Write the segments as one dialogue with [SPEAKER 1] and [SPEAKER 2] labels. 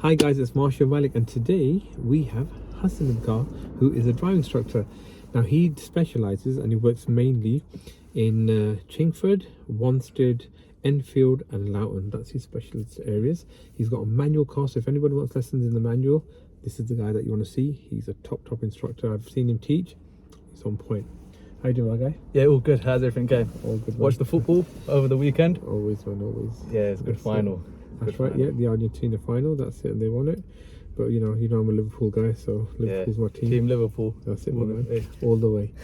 [SPEAKER 1] Hi guys, it's Marshall Malik, and today we have Hassan in the car, who is a driving instructor. Now he specializes and he works mainly in Chingford, Wanstead, Enfield and Loughton. That's his specialist areas. He's got a manual car, so if anybody wants lessons in the manual, this is the guy that you want to see. He's a top instructor. I've seen him teach. He's on point. How you doing, my guy?
[SPEAKER 2] Yeah, all good. How's everything going?
[SPEAKER 1] All good.
[SPEAKER 2] Watch the football over the weekend?
[SPEAKER 1] Always, man, always.
[SPEAKER 2] Yeah, it's a good final.
[SPEAKER 1] That's right, yeah, the Argentina final, that's it, and they won it. But you know I'm a Liverpool guy, so Liverpool's my team.
[SPEAKER 2] Team Liverpool.
[SPEAKER 1] That's it, man. All the way.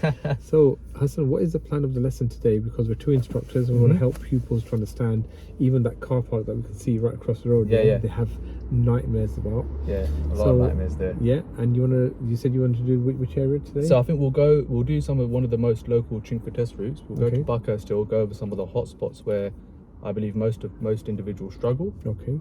[SPEAKER 1] So, Hassan, what is the plan of the lesson today? Because we're two instructors, and we want to help pupils to understand even that car park that we can see right across the road.
[SPEAKER 2] Yeah.
[SPEAKER 1] They have nightmares about.
[SPEAKER 2] Yeah, a lot of nightmares there.
[SPEAKER 1] Yeah, and you said you wanted to do which area today?
[SPEAKER 2] So I think we'll do one of the most local Chingford test routes. We'll go to Buckhurst still, go over some of the hot spots where I believe most individuals struggle.
[SPEAKER 1] Okay.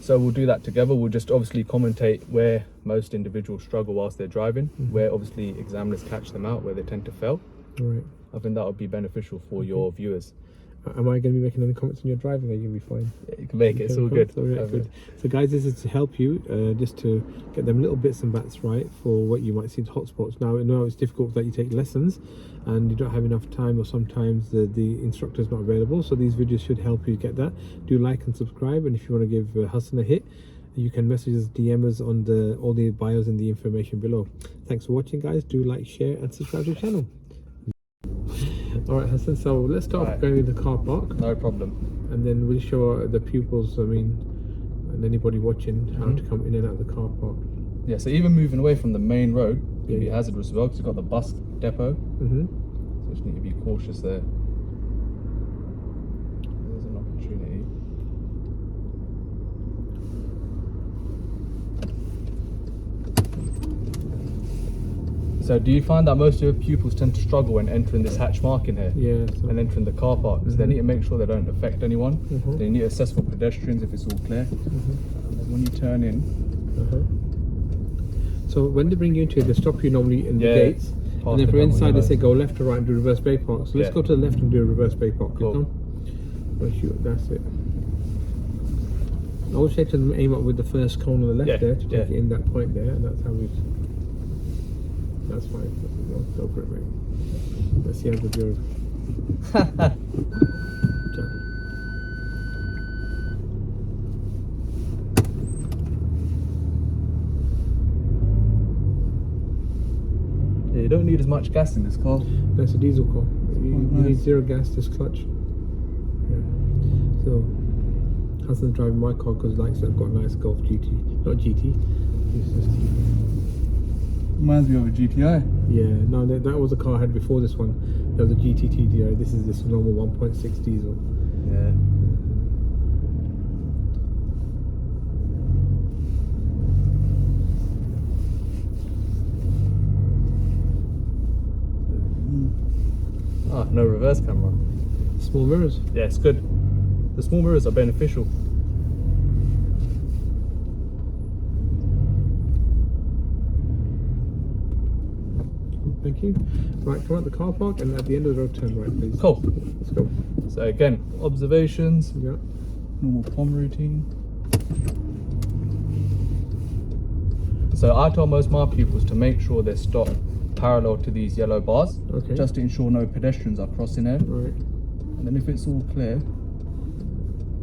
[SPEAKER 2] So we'll do that together. We'll just obviously commentate where most individuals struggle whilst they're driving, where obviously examiners catch them out, where they tend to fail.
[SPEAKER 1] Right.
[SPEAKER 2] I think that would be beneficial for your viewers.
[SPEAKER 1] Am I going to be making any comments on your driving? Are you going to be fine?
[SPEAKER 2] Yeah, you can make it. It's all good.
[SPEAKER 1] Good. So guys, this is to help you, just to get them little bits and bats right for what you might see as hotspots. Now, I know it's difficult that you take lessons and you don't have enough time, or sometimes the instructor is not available. So these videos should help you get that. Do like and subscribe, and if you want to give Hassan a hit, you can message us, DM us on all the bios and the information below. Thanks for watching, guys. Do like, share and subscribe to the channel. Alright, Hassan, so let's start off going with the car park.
[SPEAKER 2] No problem.
[SPEAKER 1] And then we'll show the pupils, and anybody watching, how to come in and out of the car park.
[SPEAKER 2] Yeah, so even moving away from the main road can be hazardous as well, because you've got the bus depot. So just need to be cautious there. There's an opportunity. So do you find that most of your pupils tend to struggle when entering this hatch marking here?
[SPEAKER 1] Yeah.
[SPEAKER 2] And entering the car park, because they need to make sure they don't affect anyone. They need to assess for pedestrians if it's all clear. And then when you turn in.
[SPEAKER 1] So when they bring you into it, they stop you normally in the gates. And then for inside they say go left or right and do reverse bay park. So let's go to the left and do a reverse bay park.
[SPEAKER 2] Cool.
[SPEAKER 1] That's it. I always say to them, aim up with the first cone on the left there to take it in that point there, and that's how we. That's fine. Go for it, mate. Let's see how good you're.
[SPEAKER 2] Yeah, you don't need as much gas in this car.
[SPEAKER 1] That's a diesel car. You need zero gas, this clutch. Yeah. So, Hassan's driving my car because like I said, I've got a nice Golf GT. Not GT. It's just GT.
[SPEAKER 2] Reminds me of a GTI.
[SPEAKER 1] Yeah, no, that was a car I had before this one. There was a GT TDI. This is this normal 1.6 diesel.
[SPEAKER 2] Yeah. No reverse camera.
[SPEAKER 1] Small mirrors.
[SPEAKER 2] Yeah, it's good. The small mirrors are beneficial.
[SPEAKER 1] Thank you. Right, come out the car park, and at the end of the road, turn right, please.
[SPEAKER 2] Cool.
[SPEAKER 1] Let's go.
[SPEAKER 2] So again, observations.
[SPEAKER 1] Yeah.
[SPEAKER 2] Normal POM routine. So I tell most of my pupils to make sure they're stopped parallel to these yellow bars, just to ensure no pedestrians are crossing there. Right. And then if it's all clear,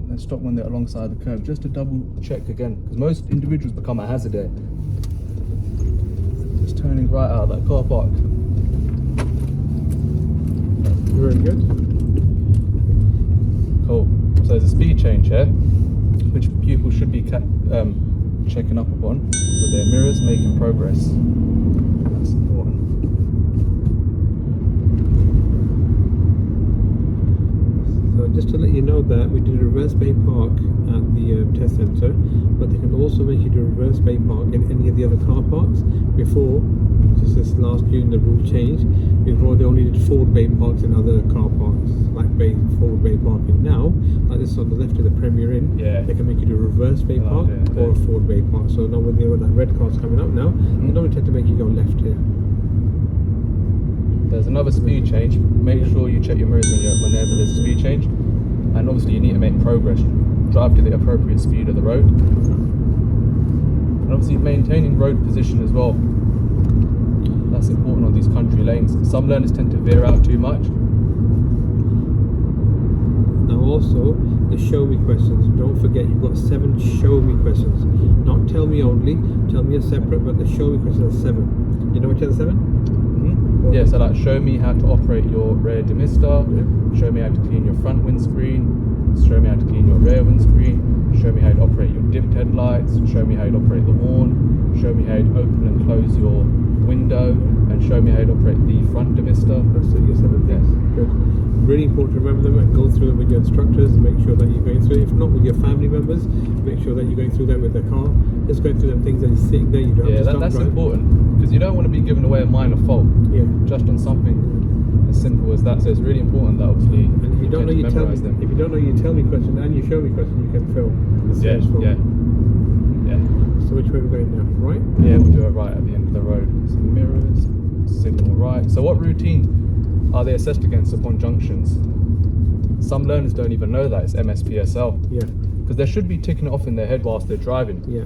[SPEAKER 2] then stop when they're alongside the curb, just to double check again, because most individuals become a hazard there. Just turning right out of that car park.
[SPEAKER 1] Very good.
[SPEAKER 2] Cool. So there's a speed change here, which pupils should be checking up upon with their mirrors, making progress. That's important.
[SPEAKER 1] So just to let you know that we did a reverse bay park at the test centre, but they can also make you do a reverse bay park in any of the other car parks. Before, just this last year, the rule changed. Before they only did forward bay parks in other car parks, like forward bay parking. Now, like this on the left of the Premier Inn, they can make you do a reverse bay park or a forward bay park. So now when that red car's coming up now, they normally tend to make you go left here.
[SPEAKER 2] There's another speed change. Make sure you check your mirrors whenever there's a speed change. And obviously you need to make progress. Drive to the appropriate speed of the road. obviously maintaining road position as well. That's important on these country lanes. Some learners tend to veer out too much.
[SPEAKER 1] Now also, the show me questions. Don't forget, you've got 7 show me questions. Not tell me only, tell me are separate, but the show me questions are 7. You know what you have 7?
[SPEAKER 2] Yeah, so like show me how to operate your rear demister, show me how to clean your front windscreen, show me how to clean your rear windscreen, show me how to operate your dipped headlights, show me how to operate the horn, show me how to open and close your window, and show me how to operate the front demister.
[SPEAKER 1] That's it, your 7 things. Good. Really important to remember them and go through them with your instructors. Make sure that you're going through it. If not with your family members, make sure that you're going through that with the car. Just going through them things that you're sitting there. You don't have to
[SPEAKER 2] that's
[SPEAKER 1] drive.
[SPEAKER 2] important, because you don't want to be giving away a minor fault just on something as simple as that. So it's really important that obviously
[SPEAKER 1] and if you don't know, you tell me.
[SPEAKER 2] them.
[SPEAKER 1] If you don't know, you tell me question and you show me question. You can film.
[SPEAKER 2] Yeah.
[SPEAKER 1] So which way are we going now? Right?
[SPEAKER 2] Yeah, we'll do it right at the end of the road. Some mirrors, signal right. So what routine are they assessed against upon junctions? Some learners don't even know that it's MSPSL.
[SPEAKER 1] Yeah.
[SPEAKER 2] Because they should be ticking it off in their head whilst they're driving.
[SPEAKER 1] Yeah.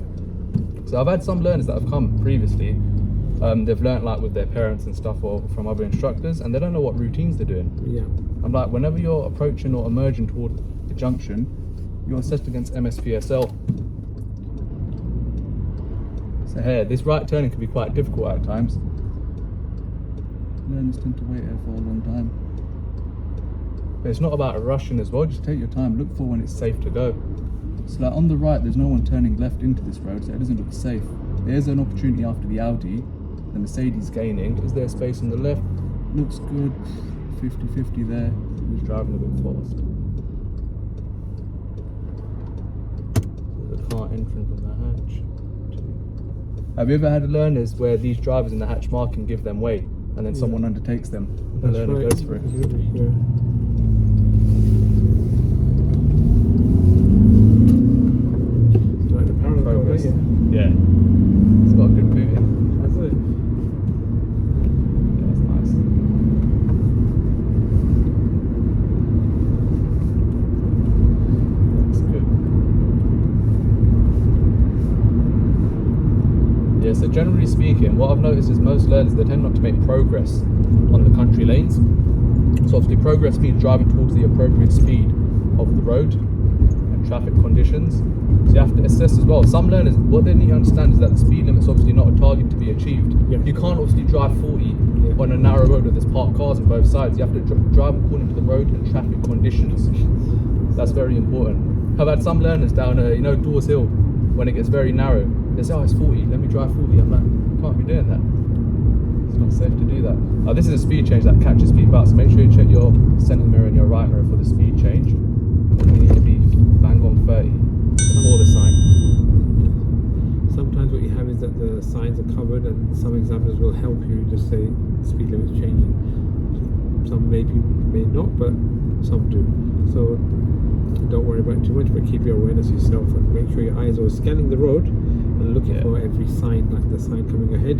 [SPEAKER 2] So I've had some learners that have come previously. They've learnt like with their parents and stuff or from other instructors, and they don't know what routines they're doing.
[SPEAKER 1] Yeah.
[SPEAKER 2] I'm like, whenever you're approaching or emerging toward the junction, you're assessed against MSPSL. So here, this right turning can be quite difficult at times. Learners tend to wait here for a long time. But it's not about rushing as well, just take your time, look for when it's safe to go. So like on the right, there's no one turning left into this road, so it doesn't look safe. There's an opportunity after the Audi, the Mercedes gaining. Is there space on the left? Looks good, 50-50 there. He's driving a bit fast. There's a car entering from the hatch. Have you ever had learners where these drivers in the hatch marking give them way, and then someone undertakes them? The learner goes for it.
[SPEAKER 1] Yeah. Like the parallel car,
[SPEAKER 2] Yeah. It's got a good boot in.
[SPEAKER 1] That's it.
[SPEAKER 2] Yeah, that's nice. That's good. Yeah, so generally speaking, what I've noticed is most learners, they tend not to make progress on the country lanes. So obviously progress means driving towards the appropriate speed of the road and traffic conditions. So you have to assess as well. Some learners, what they need to understand is that the speed limit's obviously not a target to be achieved.
[SPEAKER 1] Yeah.
[SPEAKER 2] You can't obviously drive 40 on a narrow road where there's parked cars on both sides. You have to drive according to the road and traffic conditions. That's very important. I've had some learners down, Dawes Hill, when it gets very narrow. They say, oh, it's 40, let me drive 40. I'm like, you can't be doing that. It's not safe to do that. Now, this is a speed change that catches people out, so make sure you check your centre mirror and your right mirror for the speed change. You need to be bang on 30 before the sign.
[SPEAKER 1] Sometimes what you have is that the signs are covered, and some examiners will help you just say speed limit's changing. Some may not, but some do. So don't worry about it too much, but keep your awareness yourself and make sure your eyes are scanning the road and looking for every sign, like the sign coming ahead.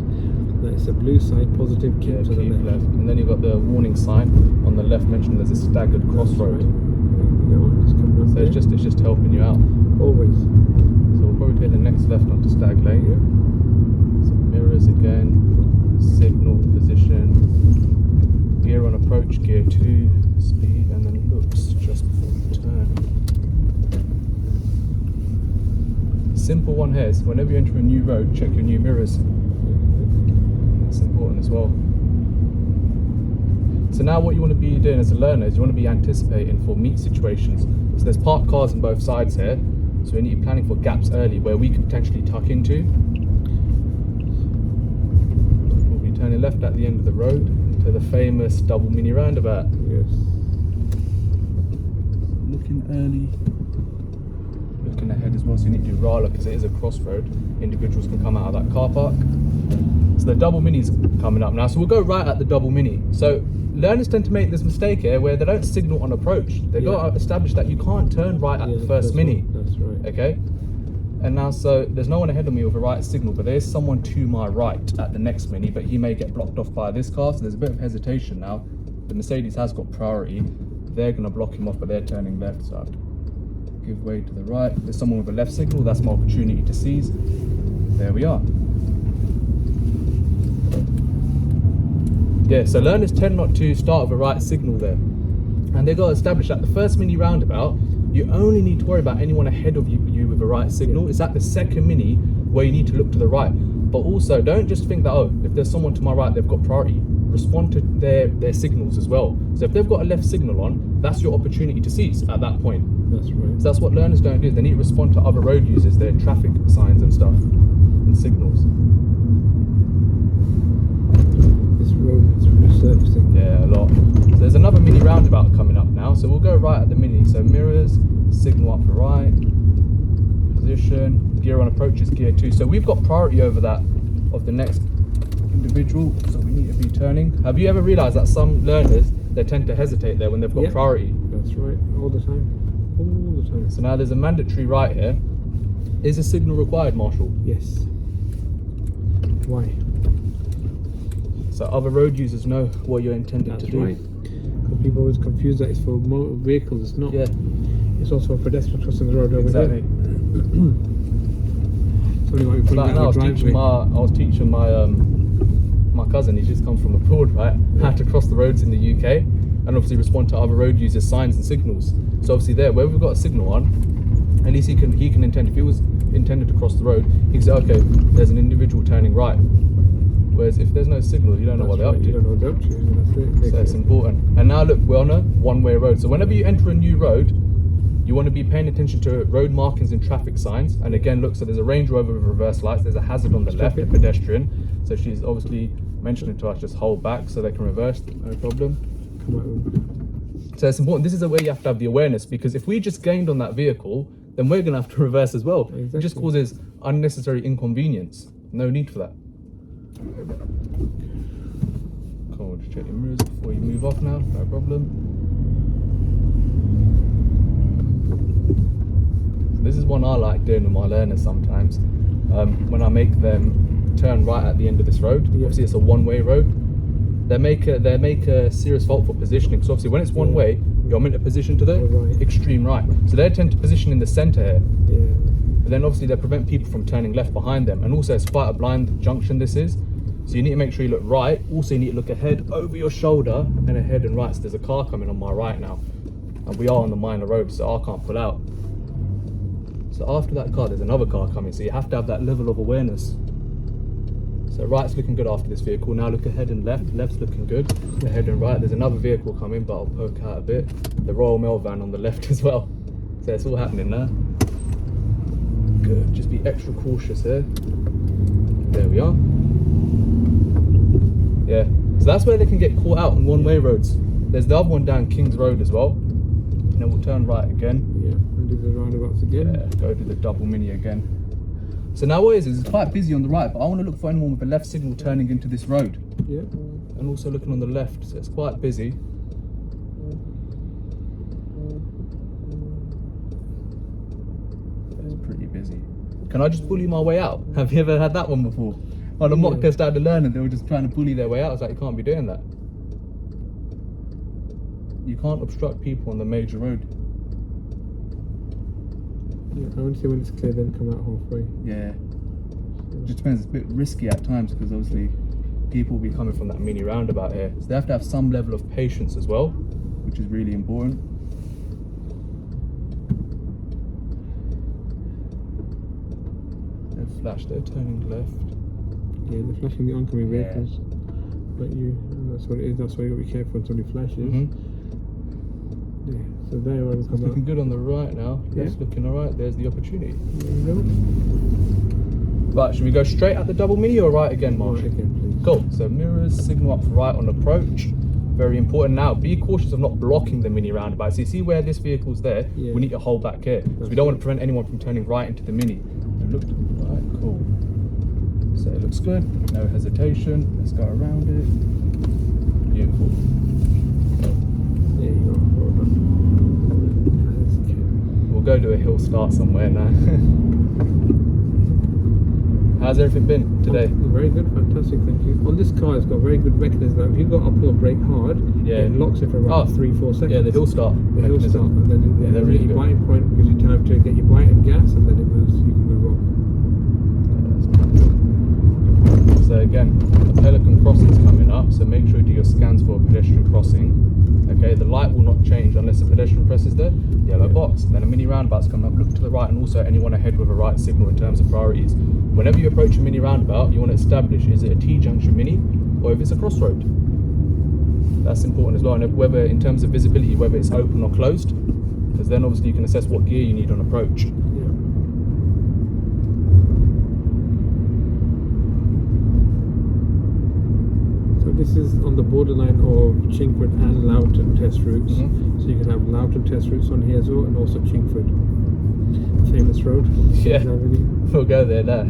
[SPEAKER 1] That it's a blue sign, positive, keep to the left.
[SPEAKER 2] And then you've got the warning sign on the left mentioned there's a staggered crossroad.
[SPEAKER 1] Right.
[SPEAKER 2] So it's just helping you out.
[SPEAKER 1] Always.
[SPEAKER 2] So we'll probably take the next left onto Stag Lane. Some mirrors again, signal position, gear on approach, gear 2, speed, and then looks just before you turn. Simple one here is whenever you enter a new road, check your new mirrors. That's important as well. So now what you want to be doing as a learner is you want to be anticipating for meet situations. So there's parked cars on both sides here, so we need to be planning for gaps early where we can potentially tuck into. We'll be turning left at the end of the road to the famous double mini roundabout.
[SPEAKER 1] Yes.
[SPEAKER 2] Looking early. Looking ahead as well, so you need to do Rala because it is a crossroad. Individuals can come out of that car park. So the double mini's coming up now, so we'll go right at the double mini. So learners tend to make this mistake here where they don't signal on approach. They've got to establish that you can't turn right at the first mini.
[SPEAKER 1] That's right.
[SPEAKER 2] Okay? And now, so there's no one ahead of me with a right signal, but there's someone to my right at the next mini, but he may get blocked off by this car, so there's a bit of hesitation now. The Mercedes has got priority. They're going to block him off, but they're turning left, so I have to give way to the right. There's someone with a left signal, that's my opportunity to seize. There we are. Yeah, so learners tend not to start with a right signal there. And they've got to establish that the first mini roundabout, you only need to worry about anyone ahead of you with a right signal. It's at the second mini where you need to look to the right. But also, don't just think that, oh, if there's someone to my right, they've got priority. Respond to their signals as well. So if they've got a left signal on, that's your opportunity to seize at that point.
[SPEAKER 1] That's right.
[SPEAKER 2] So that's what learners don't do. They need to respond to other road users, their traffic signs and stuff, and signals.
[SPEAKER 1] This road is resurfacing.
[SPEAKER 2] Yeah, a lot. So there's another mini roundabout coming up now. So we'll go right at the mini. So mirrors, signal up for right, position, gear on approach is gear 2. So we've got priority over that of the next individual. So we need to be turning. Have you ever realised that some learners, they tend to hesitate there when they've got priority?
[SPEAKER 1] That's right, all the time. All the time.
[SPEAKER 2] So now there's a mandatory right here. Is a signal required, Marshall?
[SPEAKER 1] Yes. Why?
[SPEAKER 2] So other road users know what you're intended to do.
[SPEAKER 1] Right. Because people always confuse that it's for motor vehicles. It's not.
[SPEAKER 2] Yeah.
[SPEAKER 1] It's also for pedestrians crossing the road over
[SPEAKER 2] Exactly.
[SPEAKER 1] there. It's only like
[SPEAKER 2] Like now, I was teaching my cousin. He just comes from abroad, right? How to cross the roads in the UK, and obviously respond to other road users' signs and signals. So obviously there, where we've got a signal on, at least he can intend. If he was intended to cross the road, he can say, okay, there's an individual turning right. Whereas if there's no signal, you don't know what they're up to.
[SPEAKER 1] You don't know what they're up to. That's it.
[SPEAKER 2] So it's important. And now look, we're on a one-way road. So whenever you enter a new road, you want to be paying attention to road markings and traffic signs. And again, look, so there's a Range Rover with reverse lights. There's a hazard on the left, a pedestrian. So she's obviously mentioning to us, just hold back so they can reverse, no problem. So it's important. This is the way you have to have the awareness, because if we just gained on that vehicle, then we're going to have to reverse as well.
[SPEAKER 1] Exactly.
[SPEAKER 2] It just causes unnecessary inconvenience. No need for that. Cool, just check your mirrors before you move off now, no problem. So this is one I like doing with my learners sometimes. When I make them turn right at the end of this road, obviously it's a one-way road, they make a serious fault for positioning. So obviously when it's one way, you're meant to position to the extreme right. So they tend to position in the centre here. But then obviously they prevent people from turning left behind them. And also it's quite a blind junction this is. So you need to make sure you look right. Also you need to look ahead, over your shoulder, and ahead and right. So there's a car coming on my right now. And we are on the minor road, so I can't pull out. So after that car, there's another car coming. So you have to have that level of awareness. So right's looking good after this vehicle. Now look ahead and left. Left's looking good. Ahead and right. There's another vehicle coming, but I'll poke out a bit. The Royal Mail van on the left as well. So it's all happening now. Good. Just be extra cautious here. There we are. Yeah. So that's where they can get caught out on one-way roads. There's the other one down King's Road as well. And then we'll turn right again.
[SPEAKER 1] Yeah. And do the roundabouts again.
[SPEAKER 2] Yeah. Go do the double mini again. So now what it is it's quite busy on the right, but I want to look for anyone with a left signal turning into this road.
[SPEAKER 1] Yeah.
[SPEAKER 2] And also looking on the left, so it's quite busy. It's pretty busy. Can I just bully my way out? Have you ever had that one before? On a mock test I had to learn and they were just trying to bully their way out. I was like, you can't be doing that. You can't obstruct people on the major road.
[SPEAKER 1] Yeah, I want to see when it's clear, then come out halfway.
[SPEAKER 2] Yeah. It just depends, it's a bit risky at times because obviously people will be coming from that mini roundabout here. So they have to have some level of patience as well, which is really important. They're flashed, they're turning left.
[SPEAKER 1] Yeah, they're flashing the oncoming vehicles. But that's what it is, that's why you got to be careful when somebody flashes. Yeah, so there I will come
[SPEAKER 2] looking good on the right now. That's looking alright. There's the opportunity.
[SPEAKER 1] There you go.
[SPEAKER 2] Right, should we go straight at the double mini or right again, Marsh?
[SPEAKER 1] Right again, please.
[SPEAKER 2] Cool. So mirrors, signal up for right on approach. Very important. Now, be cautious of not blocking the mini roundabout. So you see where this vehicle's there? Yeah. We need to hold back here. So we don't want to prevent anyone from turning right into the mini. And look, right, cool. So it looks good. No hesitation. Let's go around it. Beautiful.
[SPEAKER 1] There you go.
[SPEAKER 2] We'll go to a hill start somewhere now. How's everything been today?
[SPEAKER 1] Very good, fantastic, thank you. On this car, it's got very good mechanism. If you've got uphill brake hard, it locks it for about 3-4 seconds.
[SPEAKER 2] Yeah, the hill start.
[SPEAKER 1] The hill start, and then
[SPEAKER 2] they're really
[SPEAKER 1] your biting point gives you time to get your bite and gas, and then it moves. You can move on.
[SPEAKER 2] So again, the Pelican crossing's coming up, so make sure you do your scans for a pedestrian crossing. Okay, the light will not change unless the pedestrian presses the yellow box. Then a mini roundabout's coming up, look to the right, and also anyone ahead with a right signal in terms of priorities. Whenever you approach a mini roundabout, you want to establish, is it a T-junction mini, or if it's a crossroad. That's important as well, and whether in terms of visibility, whether it's open or closed, because then obviously you can assess what gear you need on approach.
[SPEAKER 1] This is on the borderline of Chingford and Loughton test routes. So you can have Loughton test routes on here as well, and also Chingford. Famous road.
[SPEAKER 2] Yeah, we'll go there now.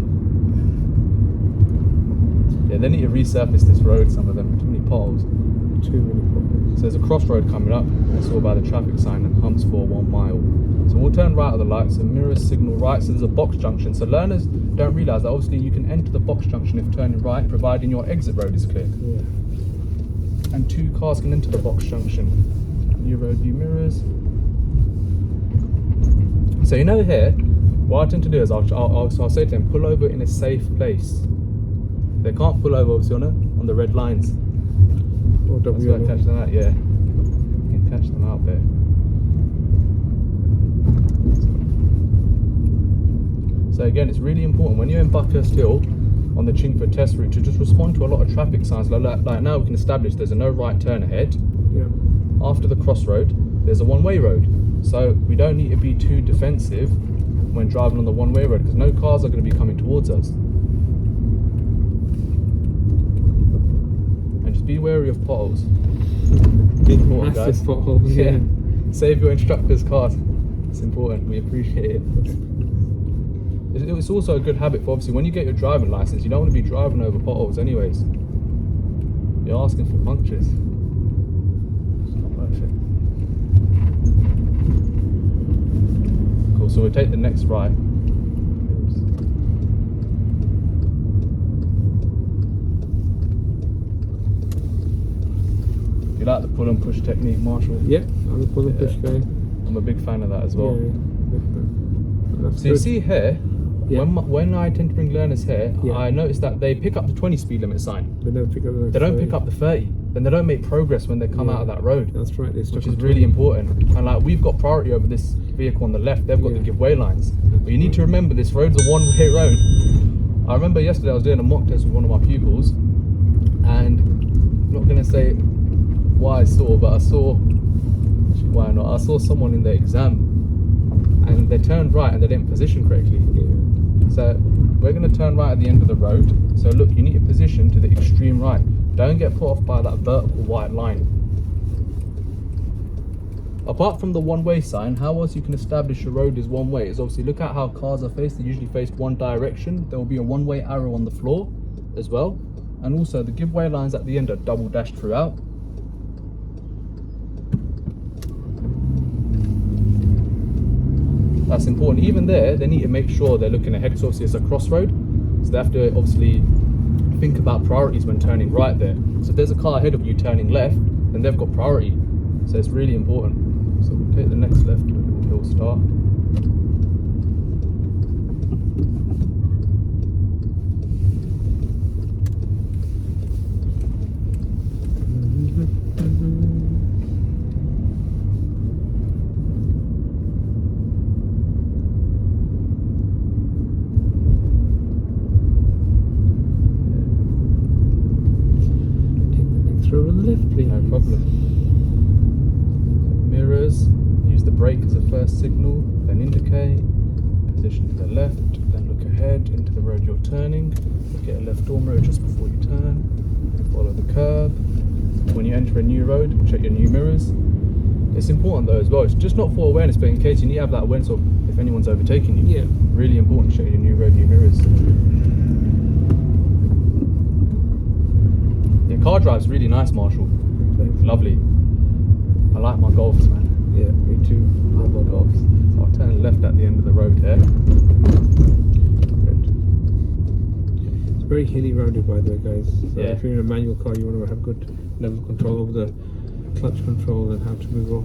[SPEAKER 2] Yeah, they need to resurface this road, some of them. Too many potholes.
[SPEAKER 1] Too many potholes.
[SPEAKER 2] So there's a crossroad coming up. That's all by the traffic sign and humps for 1 mile. So we'll turn right at the lights, so mirrors signal right. So there's a box junction. So learners don't realise that obviously you can enter the box junction if turning right, providing your exit road is clear.
[SPEAKER 1] Yeah.
[SPEAKER 2] And 2 cars can enter the box junction. New road view mirrors. So you know here, what I tend to do is I'll say to them, pull over in a safe place. They can't pull over obviously on the red lines.
[SPEAKER 1] Or
[SPEAKER 2] That's where I catch them out, yeah. You can catch them out there. So again, it's really important when you're in Buckhurst Hill on the Chingford test route to just respond to a lot of traffic signs. Like now we can establish there's a no right turn ahead.
[SPEAKER 1] Yeah. After
[SPEAKER 2] the crossroad, there's a one-way road. So we don't need to be too defensive when driving on the one-way road because no cars are going to be coming towards us. And just be wary of potholes.
[SPEAKER 1] Big massive potholes.
[SPEAKER 2] Yeah. Save your instructor's cars. It's important. We appreciate it. It's also a good habit for obviously when you get your driving license, you don't want to be driving over potholes anyways. You're asking for punctures. It's not worth it. Cool, so we'll take the next right. You like the pull and push technique, Marshall?
[SPEAKER 1] Yeah, I'm a pull and push guy.
[SPEAKER 2] I'm a big fan of that as well.
[SPEAKER 1] Yeah,
[SPEAKER 2] so you see here,
[SPEAKER 1] yeah.
[SPEAKER 2] when I tend to bring learners here,
[SPEAKER 1] yeah.
[SPEAKER 2] I notice that they pick up the 20 speed limit sign.
[SPEAKER 1] They don't pick up the 30.
[SPEAKER 2] They don't pick up the 30. Then they don't make progress when they come out of that road.
[SPEAKER 1] That's right.
[SPEAKER 2] Which is really important. And like we've got priority over this vehicle on the left. They've got the give way lines. But you need to remember this road's a one-way road. I remember yesterday I was doing a mock test with one of my pupils, and I'm not gonna say what I saw, but I saw. Why not? I saw someone in the exam, and they turned right and they didn't position correctly. So we're going to turn right at the end of the road. So look, you need to position to the extreme right. Don't get put off by that vertical white line. Apart from the one-way sign, how else you can establish a road is one way is obviously look at how cars are faced. They usually face one direction. There will be a one-way arrow on the floor as well. And also the give way lines at the end are double dashed throughout. That's important. Even there, they need to make sure they're looking ahead because obviously it's a crossroad. So they have to obviously think about priorities when turning right there. So if there's a car ahead of you turning left, then they've got priority. So it's really important. So we'll take the next left, we'll start. No problem. Mirrors, use the brake as a first signal, then indicate, position to the left, then look ahead into the road you're turning, get a left door mirror just before you turn, follow the curb. When you enter a new road, check your new mirrors. It's important though as well, it's just not for awareness, but in case you need to have that awareness of if anyone's overtaking you.
[SPEAKER 1] Yeah.
[SPEAKER 2] Really important to check your new road, new mirrors. Your car drive's really nice, Marshall. Lovely. I like my Golfs, man.
[SPEAKER 1] Yeah, me too.
[SPEAKER 2] I like my Golfs. So I'll turn left at the end of the road here.
[SPEAKER 1] It's very hilly rounded, by the way, guys. So
[SPEAKER 2] yeah.
[SPEAKER 1] If you're in a manual car, you want to have good level of control over the clutch control and how to move off.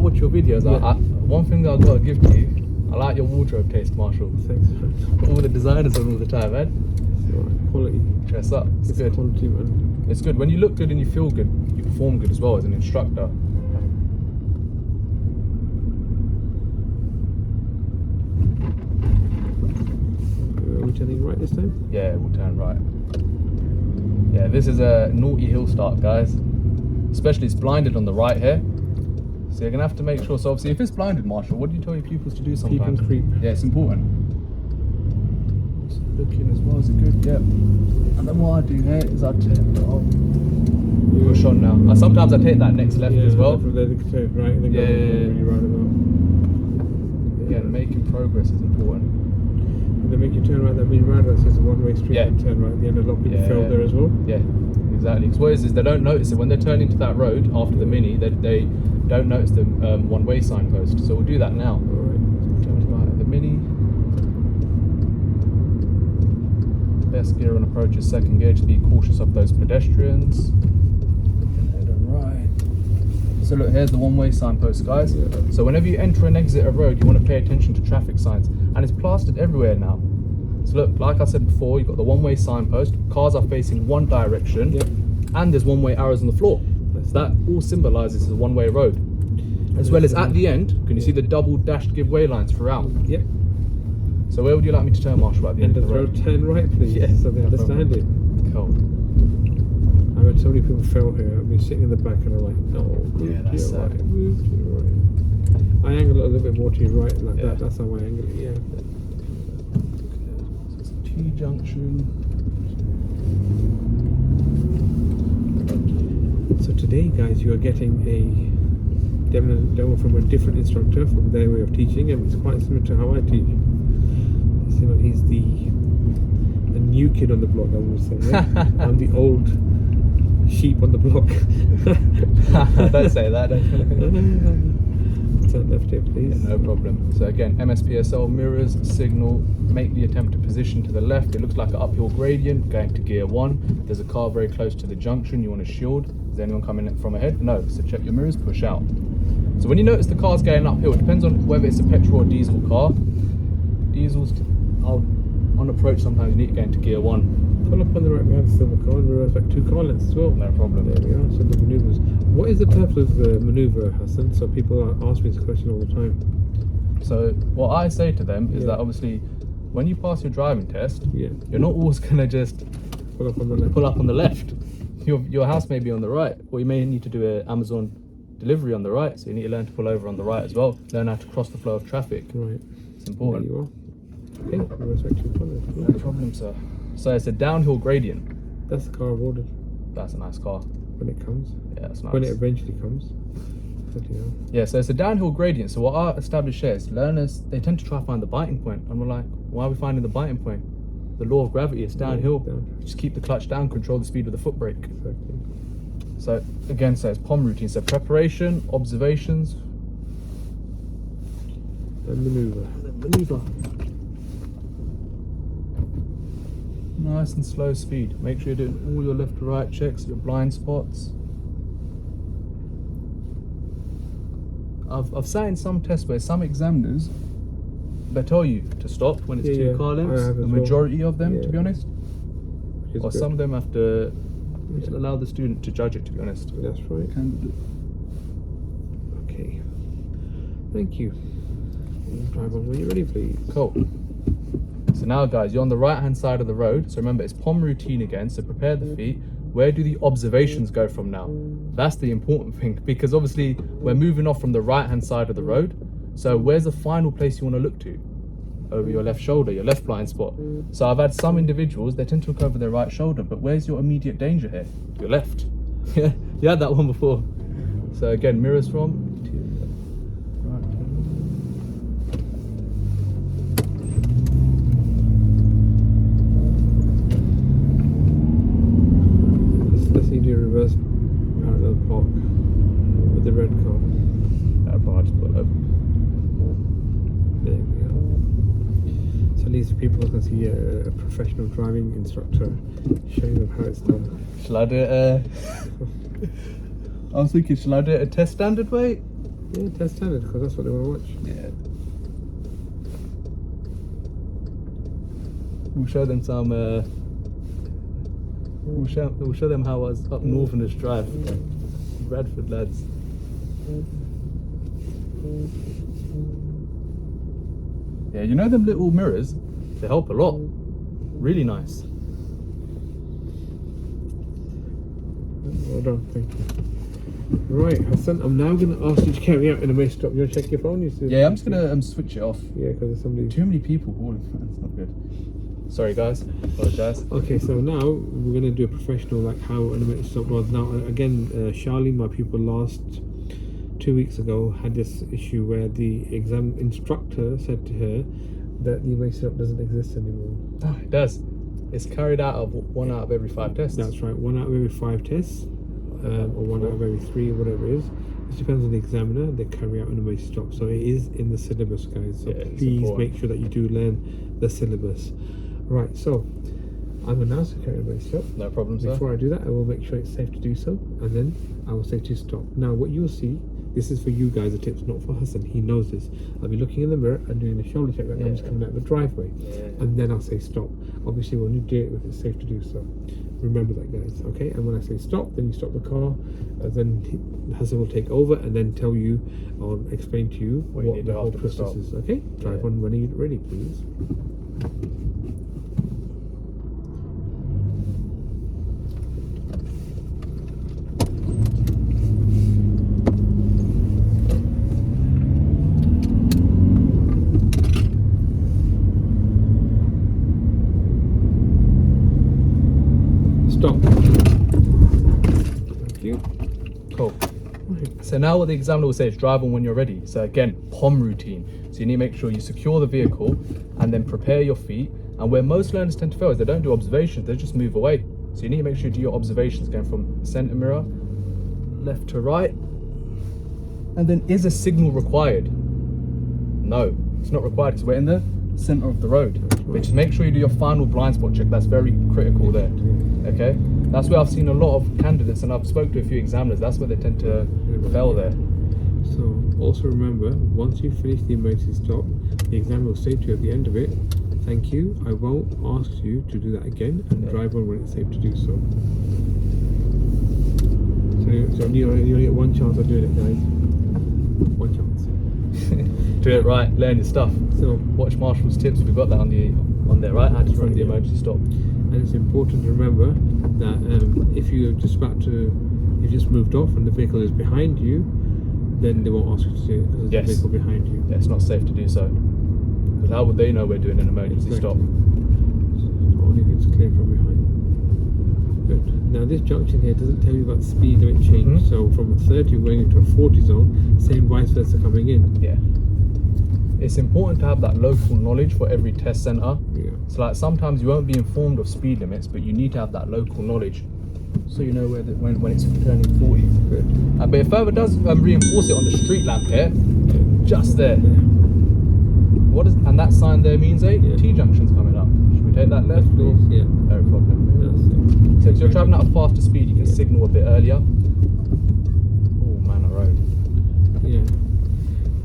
[SPEAKER 2] watch your videos,
[SPEAKER 1] Yeah.
[SPEAKER 2] one thing I've got to give to you, I like your wardrobe taste, Marshall.
[SPEAKER 1] Thanks, friend.
[SPEAKER 2] All the designers on all the time, man.
[SPEAKER 1] Right, quality.
[SPEAKER 2] Dress up. It's good.
[SPEAKER 1] Quality, man.
[SPEAKER 2] It's good. When you look good and you feel good, you perform good as well as an instructor.
[SPEAKER 1] Are we turning right this time?
[SPEAKER 2] Yeah, we'll turn right. Yeah, this is a naughty hill start, guys. Especially it's blinded on the right here. So you're gonna have to make sure. So obviously, if it's blinded, Marshall, what do you tell your pupils to do sometimes?
[SPEAKER 1] Keep and creep.
[SPEAKER 2] Yeah, it's important. Just looking as well. Is it good? Yeah. And then what I do here is I take push on now. Sometimes I take that next left as well.
[SPEAKER 1] From there, they can turn right and then
[SPEAKER 2] Yeah,
[SPEAKER 1] go
[SPEAKER 2] yeah, yeah.
[SPEAKER 1] really roundabout.
[SPEAKER 2] Again, making progress is important.
[SPEAKER 1] And they make you turn right, that means roundabout, so it's a one-way street.
[SPEAKER 2] Yeah.
[SPEAKER 1] And turn right at the end. A lot of people
[SPEAKER 2] Yeah,
[SPEAKER 1] fail
[SPEAKER 2] yeah.
[SPEAKER 1] there as well.
[SPEAKER 2] Yeah, exactly. Because what it is they don't notice it when they're turning to that road after the mini. They don't notice the one-way signpost. So we'll do that now.
[SPEAKER 1] Alright.
[SPEAKER 2] Turn to right at the mini. Best gear on approach is second gear to be cautious of those pedestrians. Head on right. So look, here's the one-way signpost, guys.
[SPEAKER 1] Yeah.
[SPEAKER 2] So whenever you enter and exit a road, you want to pay attention to traffic signs, and it's plastered everywhere now. So look, like I said before, you've got the one-way signpost. Cars are facing one direction,
[SPEAKER 1] Yep.
[SPEAKER 2] and there's one-way arrows on the floor. So that all symbolises a one-way road. As well as at the end, can you see the double dashed give way lines throughout?
[SPEAKER 1] Yep.
[SPEAKER 2] So where would you like me to turn, Marshall, at the end of the road?
[SPEAKER 1] Turn right, please.
[SPEAKER 2] Yeah,
[SPEAKER 1] So they
[SPEAKER 2] no
[SPEAKER 1] understand it.
[SPEAKER 2] Cool.
[SPEAKER 1] I've had so many people fail here. I've been sitting in the back and I'm like, no, move
[SPEAKER 2] Yeah,
[SPEAKER 1] to
[SPEAKER 2] that's
[SPEAKER 1] your
[SPEAKER 2] sad.
[SPEAKER 1] right, move to your right. I angle it a little bit more to your right, like
[SPEAKER 2] Yeah.
[SPEAKER 1] that. That's how I angle it, yeah.
[SPEAKER 2] So it's a T-junction.
[SPEAKER 1] So today, guys, you are getting a demo from a different instructor from their way of teaching, and it's quite similar to how I teach. You know, he's the new kid on the block, I would say. Yeah? I'm the old sheep on the block.
[SPEAKER 2] Don't say that.
[SPEAKER 1] Turn left here, please.
[SPEAKER 2] Yeah, no problem. So again, MSPSL mirrors, signal, make the attempt to position to the left. It looks like an uphill gradient, going to gear 1. There's a car very close to the junction, you want to shield. Is anyone coming in from ahead? No, so check your mirrors, push out. So when you notice the car's going uphill, it depends on whether it's a petrol or diesel car. Diesels, on approach sometimes you need to go into gear 1.
[SPEAKER 1] Pull up on the right, we have a silver car, and reverse back 2 car lengths as well.
[SPEAKER 2] No problem.
[SPEAKER 1] There we are, so the manoeuvres. What is the purpose of the manoeuvre, Hassan? So people ask me this question all the time.
[SPEAKER 2] So what I say to them is
[SPEAKER 1] Yeah.
[SPEAKER 2] that obviously when you pass your driving test,
[SPEAKER 1] Yeah.
[SPEAKER 2] you're not always going to just
[SPEAKER 1] Pull up on the left.
[SPEAKER 2] pull up on the left. Your house may be on the right, or you may need to do an Amazon delivery on the right, so you need to learn to pull over on the right as well. Learn how to cross the flow of traffic.
[SPEAKER 1] Right.
[SPEAKER 2] It's
[SPEAKER 1] There
[SPEAKER 2] important.
[SPEAKER 1] you are. Okay, reverse back 2 car lengths.
[SPEAKER 2] No problem, sir. So it's a downhill gradient.
[SPEAKER 1] That's the car I've ordered
[SPEAKER 2] That's a nice car.
[SPEAKER 1] when it comes.
[SPEAKER 2] Yeah, that's nice.
[SPEAKER 1] When it eventually comes. Bloody hell.
[SPEAKER 2] Yeah, so it's a downhill gradient. So what I established here is learners, they tend to try to find the biting point. And we're like, why are we finding the biting point? The law of gravity is downhill.
[SPEAKER 1] Down.
[SPEAKER 2] Just keep the clutch down, control the speed with the foot brake.
[SPEAKER 1] Exactly.
[SPEAKER 2] So again, so it's POM routine. So preparation, observations,
[SPEAKER 1] And manoeuvre.
[SPEAKER 2] maneuver. Nice and slow speed. Make sure you're doing all your left to right checks, your blind spots. I've sat in some tests where some examiners, they tell you to stop when it's
[SPEAKER 1] Yeah,
[SPEAKER 2] 2
[SPEAKER 1] yeah,
[SPEAKER 2] car
[SPEAKER 1] I
[SPEAKER 2] lengths.
[SPEAKER 1] have
[SPEAKER 2] The
[SPEAKER 1] as well.
[SPEAKER 2] majority of them, to
[SPEAKER 1] Yeah.
[SPEAKER 2] be honest.
[SPEAKER 1] Which is
[SPEAKER 2] Or
[SPEAKER 1] good.
[SPEAKER 2] some of them have to just allow the student to judge it, to be honest.
[SPEAKER 1] That's right.
[SPEAKER 2] Candidate.
[SPEAKER 1] Okay. Thank you. Drive on when you're ready, please.
[SPEAKER 2] Cool. So now guys, you're on the right hand side of the road. So remember, it's POM routine again. So prepare the feet. Where do the observations go from now? That's the important thing, because obviously we're moving off from the right hand side of the road. So where's the final place you want to look to? Over your left shoulder, your left blind spot. So I've had some individuals, they tend to look over their right shoulder, but where's your immediate danger here? Your left. Yeah, you had that one before. So again, mirrors from right.
[SPEAKER 1] Let's see you reverse parallel park with the red car.
[SPEAKER 2] No problem, I just put it over.
[SPEAKER 1] There we go. So at least people can see a professional driving instructor showing them how it's done.
[SPEAKER 2] Shall I do it? I was thinking, shall I do it a test standard way,
[SPEAKER 1] Yeah, test standard, because that's what they want to watch.
[SPEAKER 2] Yeah. We'll show them some. We'll show them how us up north in this drive. Bradford lads. Yeah, you know them little mirrors? They help a lot. Really nice.
[SPEAKER 1] Well done, thank you. Right, Hassan, I'm now going to ask you to carry out in a main stop. You want to check your phone?
[SPEAKER 2] Yeah, I'm just going to switch it off.
[SPEAKER 1] Yeah, because there's somebody...
[SPEAKER 2] Too many people calling. That's not good. Sorry guys, apologise.
[SPEAKER 1] Okay, so now we're going to do a professional, like how an main stop was. Now, again, Charlene, my pupil, last 2 weeks ago had this issue where the exam instructor said to her that the main stop doesn't exist anymore.
[SPEAKER 2] Oh, it does. It's carried out of 1 out of every 5 tests.
[SPEAKER 1] That's right, 1 out of every 5 tests. Or 1 out of every 3, whatever it is. It depends on the examiner. They carry out an emergency stop, so it is in the syllabus, guys. So please make sure that you do learn the syllabus. Right, so I'm going to ask to carry an emergency stop.
[SPEAKER 2] No problem, sir.
[SPEAKER 1] Before I do that, I will make sure it's safe to do so, and then I will say to stop. Now, what you'll see, this is for you guys, the tips, not for Hassan. He knows this. I'll be looking in the mirror and doing a shoulder check that I'm just coming out the driveway, and then I'll say stop. Obviously, when you do it, it's safe to do so. Remember that, guys. Okay, and when I say stop, then you stop the car, and then Hassan will take over and then tell you or explain to you what the whole process is. Okay, drive on when you're ready, please. Stop. Thank you.
[SPEAKER 2] Cool. So now what the examiner will say is drive on when you're ready. So again, POM routine. So you need to make sure you secure the vehicle and then prepare your feet. And where most learners tend to fail is they don't do observations, they just move away. So you need to make sure you do your observations going from center mirror, left to right. And then is a signal required? No, it's not required because we're in the center of the road. But just make sure you do your final blind spot check. That's very critical there. Okay, that's where I've seen a lot of candidates, and I've spoken to a few examiners. That's where they tend to fail there.
[SPEAKER 1] So also remember, once you finish the emergency stop, the examiner will say to you at the end of it, "Thank you. I won't ask you to do that again, and drive on when it's safe to do so." So you only get one chance of doing it, guys. One chance.
[SPEAKER 2] Do it right. Learn your stuff. So watch Marshals tips. We've got that on there, right? How to run the emergency stop.
[SPEAKER 1] And it's important to remember that if you're just you just moved off and the vehicle is behind you, then they won't ask you to do it because there's a vehicle behind you.
[SPEAKER 2] Yeah, it's not safe to do so. Because how would they know we're doing an emergency stop?
[SPEAKER 1] Only if it's clear from behind. Good. Now this junction here doesn't tell you about the speed limit change. So from a 30 going into a 40 zone, same vice versa coming in.
[SPEAKER 2] Yeah. It's important to have that local knowledge for every test centre.
[SPEAKER 1] Yeah.
[SPEAKER 2] So like sometimes you won't be informed of speed limits, but you need to have that local knowledge so you know when it's turning 40.
[SPEAKER 1] Good.
[SPEAKER 2] But it further does reinforce it on the street lamp here, just there. And that sign there means a T-junction's coming up. Should we take that left?
[SPEAKER 1] Please, yeah.
[SPEAKER 2] No problem.
[SPEAKER 1] That's it.
[SPEAKER 2] So if you're travelling at a faster speed, you can signal a bit earlier. Oh, Manor Road.
[SPEAKER 1] Yeah.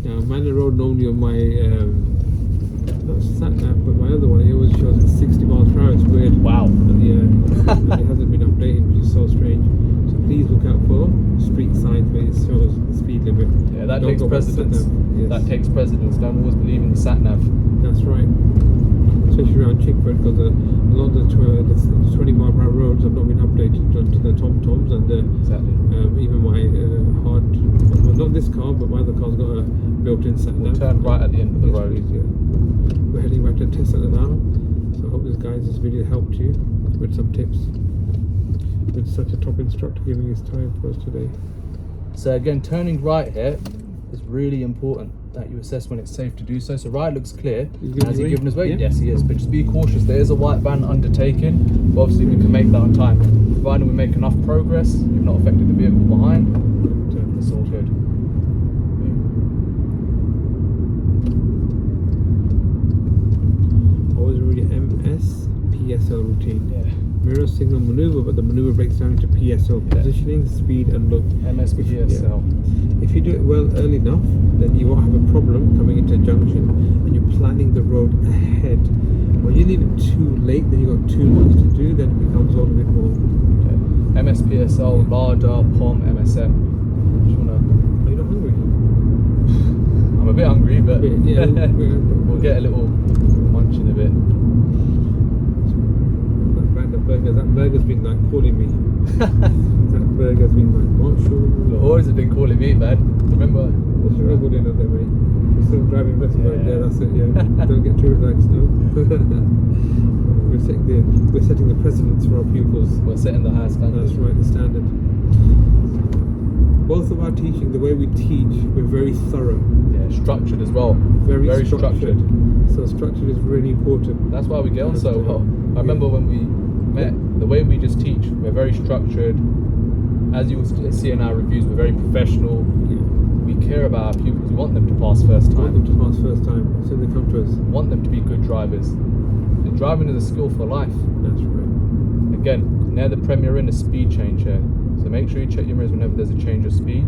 [SPEAKER 1] Now, Manor Road normally on my, not sat nav, but my other one, it always shows it's 60 miles per hour. It's weird.
[SPEAKER 2] Wow.
[SPEAKER 1] But yeah, it hasn't been updated, which is so strange. So please look out for street signs where it shows the speed limit.
[SPEAKER 2] Yeah, that takes precedence. That takes precedence. Don't always believe in the sat nav.
[SPEAKER 1] That's right. Especially around Chingford, because a lot of the 20 mile per hour roads have not been updated to the TomToms, and even my not this car, but my other car's got a built-in sat nav.
[SPEAKER 2] Turn right at the end of the road.
[SPEAKER 1] Please, yeah. We're heading back to the test centre now, so I hope this video helped you with some tips. With such a top instructor giving his time for us today.
[SPEAKER 2] So again, turning right here is really important that you assess when it's safe to do so. So right looks clear. Has he given us way? Yes, he is. But just be cautious. There is a white van undertaking. But obviously, we can make that on time. Provided we make enough progress, you've not affected the vehicle behind. It's all good.
[SPEAKER 1] Always really MS PSL routine.
[SPEAKER 2] Yeah.
[SPEAKER 1] mirror, signal, maneuver, but the maneuver breaks down into PSL, positioning, speed, and look.
[SPEAKER 2] MSPSL.
[SPEAKER 1] If you do it well early enough, then you won't have a problem coming into a junction, and you're planning the road ahead. When you leave it too late, then you've got too much to do, then it becomes all a bit more.
[SPEAKER 2] MSPSL, LADA, POM, MSM. Just wanna...
[SPEAKER 1] Are you not hungry?
[SPEAKER 2] I'm a bit hungry, but
[SPEAKER 1] Yeah,
[SPEAKER 2] we'll get a little munch in a bit.
[SPEAKER 1] That random burger, that burger's been like calling me. That burger's been like, Marshals.
[SPEAKER 2] Lahores have been calling me, man. Remember?
[SPEAKER 1] What's your robot doing up there, mate? You're still driving Westward. Yeah, that's it, yeah. Don't get too relaxed now. We're setting the precedence for our pupils.
[SPEAKER 2] We're setting the high standard.
[SPEAKER 1] That's right, the standard. Both of our teaching, the way we teach, we're very thorough.
[SPEAKER 2] Yeah, structured as well.
[SPEAKER 1] Very structured. So structured is really important.
[SPEAKER 2] That's why we get on so well. I remember when we met, the way we just teach, we're very structured. As you will see in our reviews, we're very professional.
[SPEAKER 1] Yeah.
[SPEAKER 2] We care about our pupils. We want them to pass first time.
[SPEAKER 1] Want them to pass first time, so they come to us.
[SPEAKER 2] Want them to be good drivers. And driving is a skill for life.
[SPEAKER 1] That's right.
[SPEAKER 2] Again, near the Premier Inn, a speed change here. So make sure you check your mirrors whenever there's a change of speed.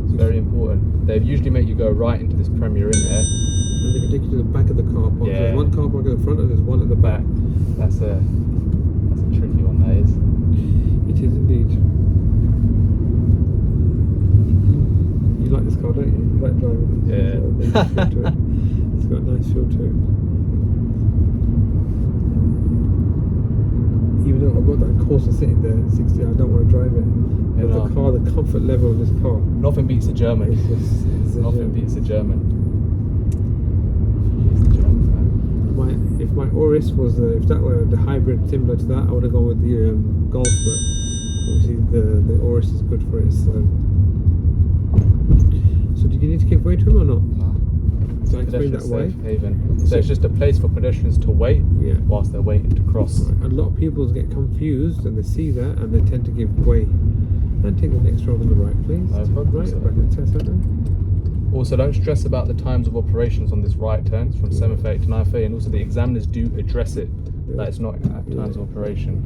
[SPEAKER 2] It's very important. They usually make you go right into this Premier Inn here.
[SPEAKER 1] And they can take you to the back of the car park.
[SPEAKER 2] Yeah.
[SPEAKER 1] There's one car park at the front and there's one at the back.
[SPEAKER 2] That's a tricky one, that is.
[SPEAKER 1] It is indeed. You like this car, don't you? You like driving it?
[SPEAKER 2] Yeah.
[SPEAKER 1] It's got a nice feel to it. Even though I've got that Corsa sitting there at 60, I don't want to drive it. But the car, the comfort level of this car.
[SPEAKER 2] Nothing beats a German. Nothing beats a German.
[SPEAKER 1] If my Auris was, if that were the hybrid similar to that, I would have gone with the Golf, but obviously the Auris is good for it. So did you need to give way to him or not?
[SPEAKER 2] No.
[SPEAKER 1] So I explained that way.
[SPEAKER 2] Haven. So it's just a place for pedestrians to wait whilst they're waiting to cross.
[SPEAKER 1] Right. A lot of people get confused and they see that and they tend to give way. And take the next road on the right, please.
[SPEAKER 2] No problem.
[SPEAKER 1] Right, back at the test center.
[SPEAKER 2] Also, don't stress about the times of operations on this right turn. It's from 7:30 to 9:30, and also the examiners do address it that it's not at times of operation.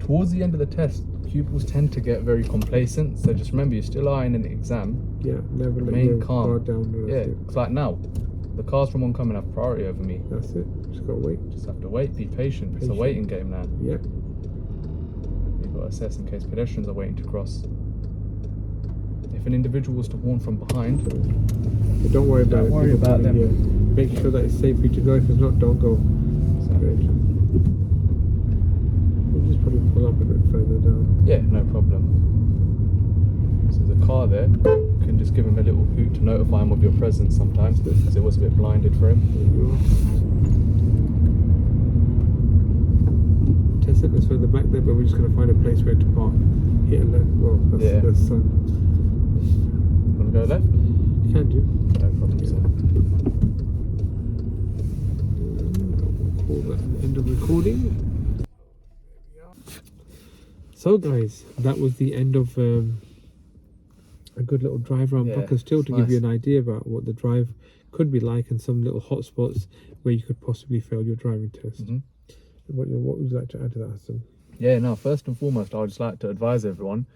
[SPEAKER 2] Towards the end of the test, pupils tend to get very complacent, so just remember, you still are in an exam.
[SPEAKER 1] Yeah, never let
[SPEAKER 2] Remain
[SPEAKER 1] your
[SPEAKER 2] calm.
[SPEAKER 1] guard down.
[SPEAKER 2] Yeah, it's like now, the cars from oncoming have priority over me.
[SPEAKER 1] That's it, just gotta wait.
[SPEAKER 2] Just have to wait, be patient. It's a waiting game now.
[SPEAKER 1] Yeah.
[SPEAKER 2] You've got to assess in case pedestrians are waiting to cross. If an individual was to warn from behind,
[SPEAKER 1] but don't worry about it.
[SPEAKER 2] Don't worry about them.
[SPEAKER 1] Yeah. Make sure that it's safe for you to go. If it's not, don't go.
[SPEAKER 2] Exactly.
[SPEAKER 1] We'll just probably pull up a bit further down.
[SPEAKER 2] Yeah, no problem. So there's a car there. You can just give him a little hoot to notify him of your presence sometimes, because it was a bit blinded for him.
[SPEAKER 1] There you are. Test center's further back there, but we're just going to find a place where to park. Hit and left. Well, that's the sun.
[SPEAKER 2] Want to go left?
[SPEAKER 1] You can do.
[SPEAKER 2] No problem, sir.
[SPEAKER 1] We'll call that an end of recording. So guys, that was the end of a good little drive around Buckerstill to give you an idea about what the drive could be like and some little hot spots where you could possibly fail your driving test. What would you like to add to that, Hassan?
[SPEAKER 2] Yeah, no, first and foremost, I would just like to advise everyone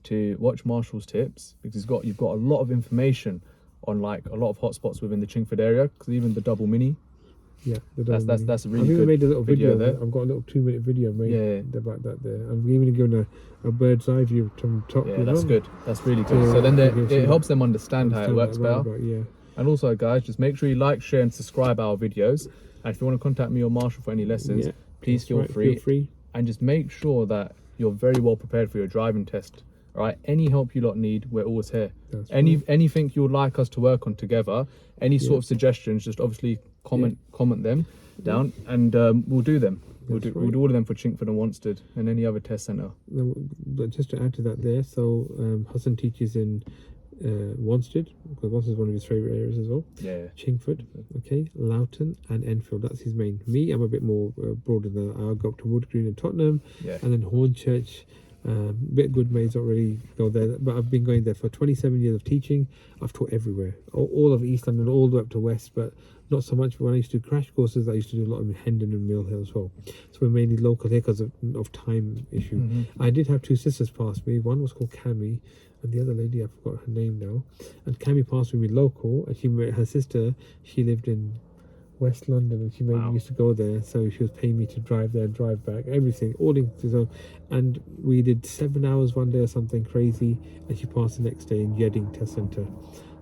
[SPEAKER 2] to watch Marshals tips, because you've got a lot of information on like a lot of hotspots within the Chingford area, because even the double mini.
[SPEAKER 1] Yeah,
[SPEAKER 2] that's a really
[SPEAKER 1] good. I made a little video
[SPEAKER 2] there.
[SPEAKER 1] I've got a little 2-minute video made about that there. I'm even given a bird's eye view from top.
[SPEAKER 2] Yeah, that's good. That's really good. So then it helps them understand how it works better. And also, guys, just make sure you like, share, and subscribe our videos. And if you want to contact me or Marshall for any lessons, please feel free. And just make sure that you're very well prepared for your driving test. All right, any help you lot need, we're always here. Anything you would like us to work on together, any sort of suggestions, just obviously comment them down, and we'll do them. We'll do all of them for Chingford and Wanstead and any other test centre.
[SPEAKER 1] But just to add to that there, so Hassan teaches in Wanstead, because Wanstead is one of his favourite areas as well. Chingford, Loughton and Enfield. That's his main. Me, I'm a bit more broader than that. I'll go up to Wood Green and Tottenham, and then Hornchurch, Bit good mates don't really go there, but I've been going there for 27 years of teaching. I've taught everywhere, all of East London, all the way up to West, but not so much. When I used to do crash courses, I used to do a lot in Hendon and Mill Hill as well. So we're mainly local here because of time issue. I did have 2 sisters pass me. One was called Cami, and the other lady, I forgot her name now. And Cami passed me local, and she met her sister. She lived in West London, and she made me used to go there, so she was paying me to drive there, drive back, everything, all in. So, and we did 7 hours one day or something crazy, and she passed the next day in Yedding Test Centre.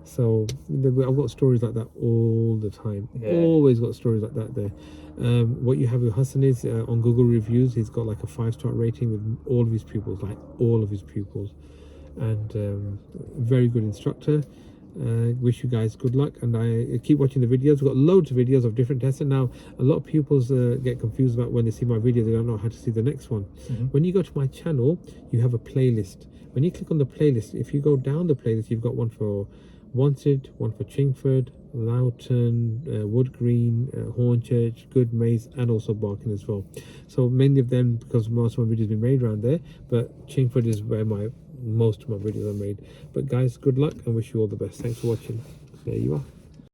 [SPEAKER 1] So I've got stories like that all the time. Always got stories like that there. What you have with Hassan is on Google reviews, he's got like a 5-star rating with all of his pupils, like all of his pupils, and very good instructor. Wish you guys good luck, and I keep watching the videos. We've got loads of videos of different tests, and now a lot of pupils get confused about when they see my video, they don't know how to see the next one. When you go to my channel, you have a playlist. When you click on the playlist, if you go down the playlist, you've got one for Wanstead, one for Chingford, Loughton, Wood Green, Hornchurch, Good Maze, and also Barking as well. So many of them, because most of my videos have been made around there, but Chingford is where most of my videos are made. But guys, good luck and wish you all the best. Thanks for watching. There you are.